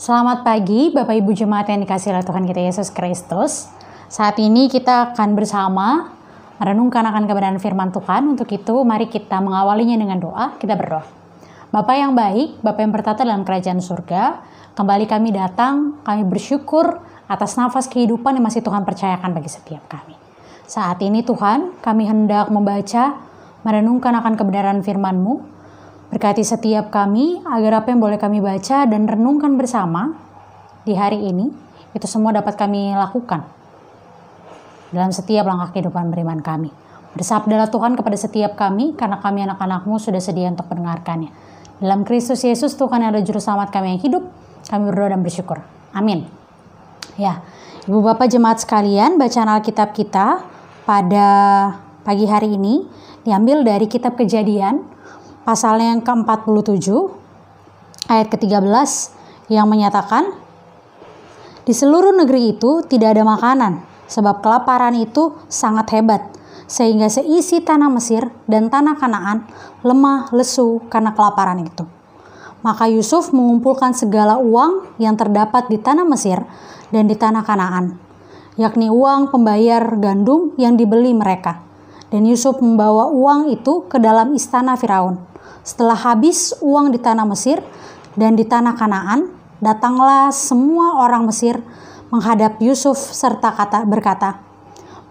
Selamat pagi Bapak Ibu Jemaat yang dikasihi oleh Tuhan kita Yesus Kristus. Saat ini kita akan bersama merenungkan akan kebenaran firman Tuhan. Untuk itu mari kita mengawalinya dengan doa. Kita berdoa. Bapa yang baik, Bapa yang bertata dalam kerajaan surga, kembali kami datang, kami bersyukur atas nafas kehidupan yang masih Tuhan percayakan bagi setiap kami. Saat ini Tuhan, kami hendak membaca, merenungkan akan kebenaran firman-Mu. Berkati setiap kami agar apa yang boleh kami baca dan renungkan bersama di hari ini, itu semua dapat kami lakukan dalam setiap langkah kehidupan beriman kami. Bersabdalah Tuhan kepada setiap kami, karena kami anak-anak-Mu sudah sedia untuk mendengarkannya. Dalam Kristus Yesus Tuhan yang ada juru selamat kami yang hidup, kami berdoa dan bersyukur. Amin. Ya, Ibu Bapak jemaat sekalian, bacaan Alkitab kita pada pagi hari ini diambil dari kitab Kejadian pasalnya yang ke-47 ayat ke-13 yang menyatakan, di seluruh negeri itu tidak ada makanan sebab kelaparan itu sangat hebat, sehingga seisi tanah Mesir dan tanah Kanaan lemah lesu karena kelaparan itu. Maka Yusuf mengumpulkan segala uang yang terdapat di tanah Mesir dan di tanah Kanaan, yakni uang pembayar gandum yang dibeli mereka. Dan Yusuf membawa uang itu ke dalam istana Firaun. Setelah habis uang di tanah Mesir dan di tanah Kanaan, datanglah semua orang Mesir menghadap Yusuf serta berkata,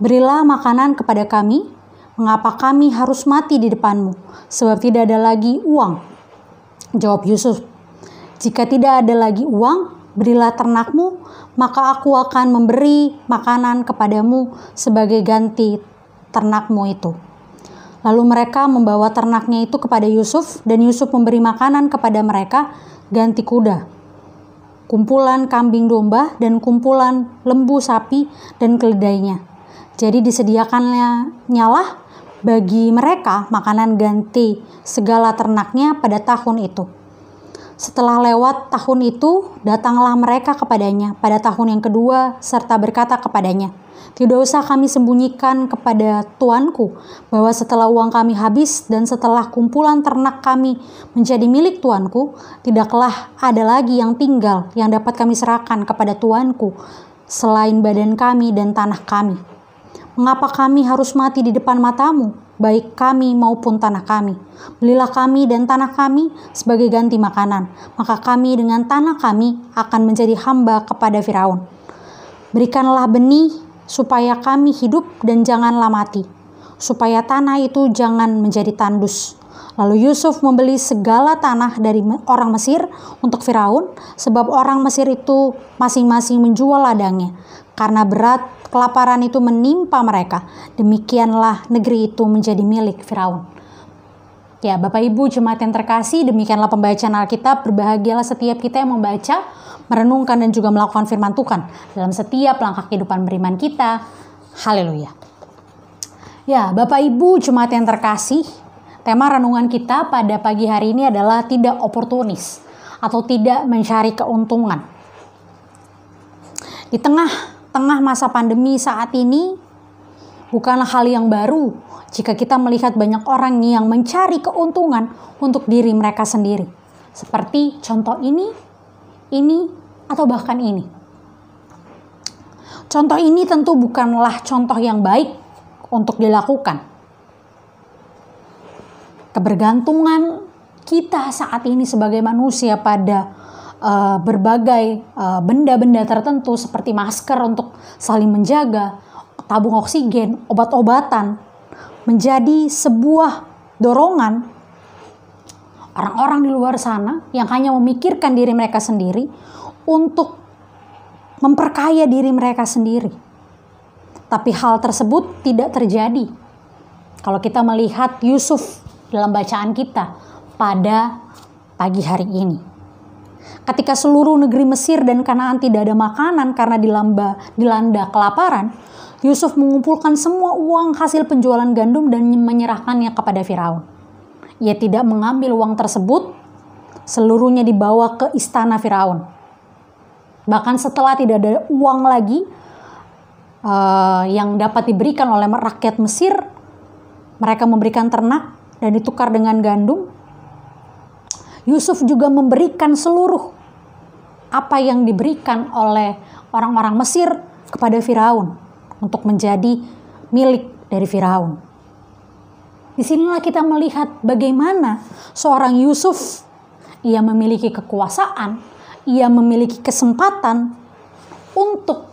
"Berilah makanan kepada kami, mengapa kami harus mati di depanmu, sebab tidak ada lagi uang." Jawab Yusuf, "Jika tidak ada lagi uang, berilah ternakmu, maka aku akan memberi makanan kepadamu sebagai ganti ternakmu itu." Lalu mereka membawa ternaknya itu kepada Yusuf, dan Yusuf memberi makanan kepada mereka ganti kuda, kumpulan kambing domba, dan kumpulan lembu sapi dan keledainya. Jadi disediakannya nyalah bagi mereka makanan ganti segala ternaknya pada tahun itu. Setelah lewat tahun itu, datanglah mereka kepadanya pada tahun yang kedua, serta berkata kepadanya, "Tidak usah kami sembunyikan kepada tuanku bahwa setelah uang kami habis dan setelah kumpulan ternak kami menjadi milik tuanku, tidaklah ada lagi yang tinggal yang dapat kami serahkan kepada tuanku selain badan kami dan tanah kami. Mengapa kami harus mati di depan matamu, baik kami maupun tanah kami? Belilah kami dan tanah kami sebagai ganti makanan, maka kami dengan tanah kami akan menjadi hamba kepada Firaun. Berikanlah benih supaya kami hidup dan janganlah mati, supaya tanah itu jangan menjadi tandus." Lalu Yusuf membeli segala tanah dari orang Mesir untuk Firaun, sebab orang Mesir itu masing-masing menjual ladangnya, karena berat kelaparan itu menimpa mereka. Demikianlah negeri itu menjadi milik Firaun. Ya, Bapak Ibu jemaat yang terkasih, demikianlah pembacaan Alkitab. Berbahagialah setiap kita yang membaca, merenungkan dan juga melakukan firman Tuhan dalam setiap langkah kehidupan beriman kita. Haleluya. Ya, Bapak Ibu jemaat yang terkasih, tema renungan kita pada pagi hari ini adalah tidak oportunis atau tidak mencari keuntungan. Di tengah masa pandemi saat ini, bukanlah hal yang baru jika kita melihat banyak orang yang mencari keuntungan untuk diri mereka sendiri. Seperti contoh ini, atau bahkan ini. Contoh ini tentu bukanlah contoh yang baik untuk dilakukan. Kebergantungan kita saat ini sebagai manusia pada berbagai benda-benda tertentu seperti masker untuk saling menjaga, tabung oksigen, obat-obatan, menjadi sebuah dorongan orang-orang di luar sana yang hanya memikirkan diri mereka sendiri untuk memperkaya diri mereka sendiri. Tapi hal tersebut tidak terjadi kalau kita melihat Yusuf dalam bacaan kita pada pagi hari ini. Ketika seluruh negeri Mesir dan Kanaan tidak ada makanan karena dilanda kelaparan, Yusuf mengumpulkan semua uang hasil penjualan gandum dan menyerahkannya kepada Firaun. Ia tidak mengambil uang tersebut, seluruhnya dibawa ke istana Firaun. Bahkan setelah tidak ada uang lagi yang dapat diberikan oleh rakyat Mesir, mereka memberikan ternak dan ditukar dengan gandum. Yusuf juga memberikan seluruh apa yang diberikan oleh orang-orang Mesir kepada Firaun untuk menjadi milik dari Firaun. Disinilah kita melihat bagaimana seorang Yusuf, ia memiliki kekuasaan, ia memiliki kesempatan untuk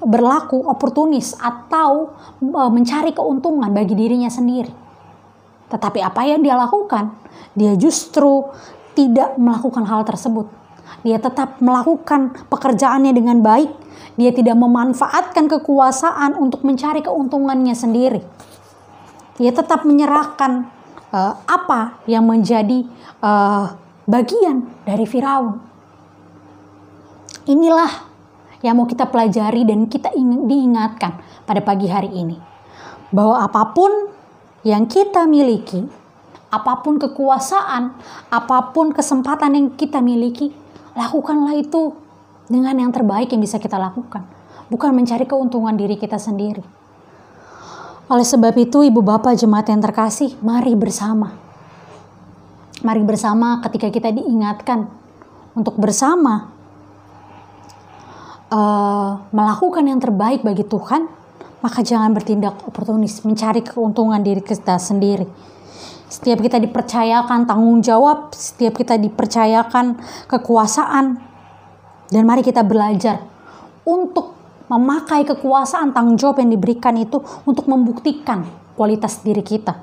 berlaku oportunis atau mencari keuntungan bagi dirinya sendiri. Tetapi apa yang dia lakukan? Dia justru tidak melakukan hal tersebut. Dia tetap melakukan pekerjaannya dengan baik. Dia tidak memanfaatkan kekuasaan untuk mencari keuntungannya sendiri. Dia tetap menyerahkan apa yang menjadi bagian dari Firaun. Inilah yang mau kita pelajari dan kita diingatkan pada pagi hari ini. Bahwa apapun yang kita miliki, apapun kekuasaan, apapun kesempatan yang kita miliki, lakukanlah itu dengan yang terbaik yang bisa kita lakukan. Bukan mencari keuntungan diri kita sendiri. Oleh sebab itu, ibu bapak jemaat yang terkasih, mari bersama. Mari bersama ketika kita diingatkan untuk bersama melakukan yang terbaik bagi Tuhan, maka jangan bertindak oportunis, mencari keuntungan diri kita sendiri. Setiap kita dipercayakan tanggung jawab, setiap kita dipercayakan kekuasaan, dan mari kita belajar untuk memakai kekuasaan tanggung jawab yang diberikan itu untuk membuktikan kualitas diri kita.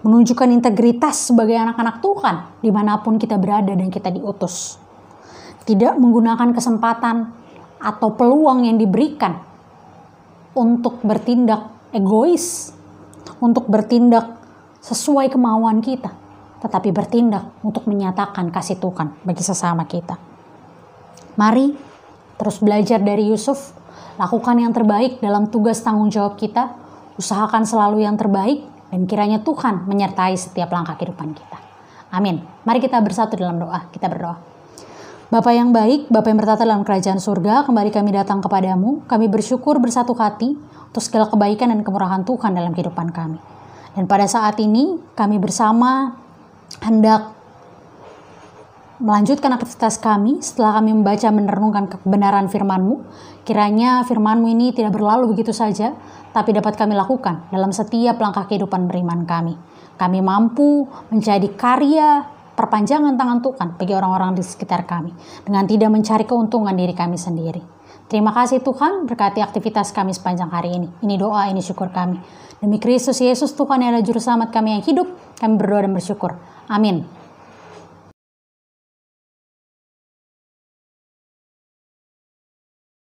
Menunjukkan integritas sebagai anak-anak Tuhan dimanapun kita berada dan kita diutus. Tidak menggunakan kesempatan atau peluang yang diberikan untuk bertindak egois, untuk bertindak sesuai kemauan kita, tetapi bertindak untuk menyatakan kasih Tuhan bagi sesama kita. Mari terus belajar dari Yusuf, lakukan yang terbaik dalam tugas tanggung jawab kita, usahakan selalu yang terbaik, dan kiranya Tuhan menyertai setiap langkah kehidupan kita. Amin. Mari kita bersatu dalam doa, kita berdoa. Bapa yang baik, Bapa yang bertata dalam kerajaan surga, kembali kami datang kepadamu. Kami bersyukur bersatu hati untuk segala kebaikan dan kemurahan Tuhan dalam kehidupan kami. Dan pada saat ini, kami bersama hendak melanjutkan aktivitas kami setelah kami membaca merenungkan kebenaran firman-Mu. Kiranya firman-Mu ini tidak berlalu begitu saja, tapi dapat kami lakukan dalam setiap langkah kehidupan beriman kami. Kami mampu menjadi karya perpanjangan tangan Tuhan bagi orang-orang di sekitar kami, dengan tidak mencari keuntungan diri kami sendiri. Terima kasih Tuhan, berkati aktivitas kami sepanjang hari ini. Ini doa, ini syukur kami. Demi Kristus Yesus Tuhan yang adalah Juru Selamat kami yang hidup, kami berdoa dan bersyukur. Amin.